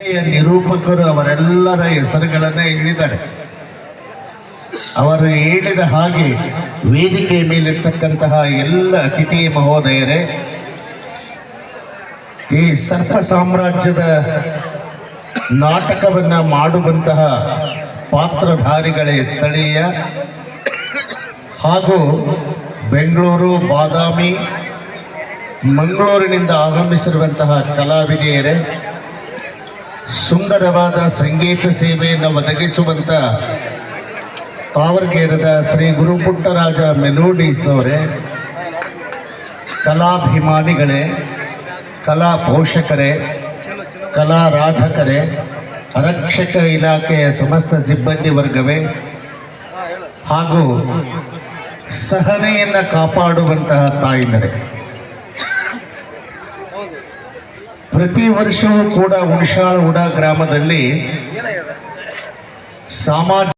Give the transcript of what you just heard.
ನಿರೂಪಕರು ಅವರೆಲ್ಲರ ಹೆಸರುಗಳನ್ನೇ ಹೇಳಿದ್ದಾರೆ. ಅವರು ಹೇಳಿದ ಹಾಗೆ ವೇದಿಕೆ ಮೇಲಿರ್ತಕ್ಕಂತಹ ಎಲ್ಲ ಅತಿಥಿ ಮಹೋದಯರೇ, ಈ ಸರ್ಪ ಸಾಮ್ರಾಜ್ಯದ ನಾಟಕವನ್ನ ಮಾಡುವಂತಹ ಪಾತ್ರಧಾರಿಗಳೇ ಸ್ಥಳೀಯ ಹಾಗೂ ಬೆಂಗಳೂರು, ಬಾದಾಮಿ, ಮಂಗಳೂರಿನಿಂದ ಆಗಮಿಸಿರುವಂತಹ ಕಲಾವಿದೆಯರೇ, ಸುಂದರವಾದ ಸಂಗೀತ ಸೇವೆಯನ್ನು ಒದಗಿಸುವಂಥ ತಾವರ್ಗೇರದ ಶ್ರೀ ಗುರು ಪುಟ್ಟರಾಜ ಮೆಲೋಡೀಸ್ ಅವರೇ, ಕಲಾಭಿಮಾನಿಗಳೇ, ಕಲಾ ಪೋಷಕರೇ, ಕಲಾರಾಧಕರೇ, ಆರಕ್ಷಕ ಇಲಾಖೆಯ ಸಮಸ್ತ ಸಿಬ್ಬಂದಿ ವರ್ಗವೇ ಹಾಗೂ ಸಹನೆಯನ್ನು ಕಾಪಾಡುವಂತಹ ತಾಯಿನರೇ, ಪ್ರತಿ ವರ್ಷವೂ ಕೂಡ ಹುಣಸಾಳ ಉಡಾ ಗ್ರಾಮದಲ್ಲಿ ಸಾಮಾಜಿಕ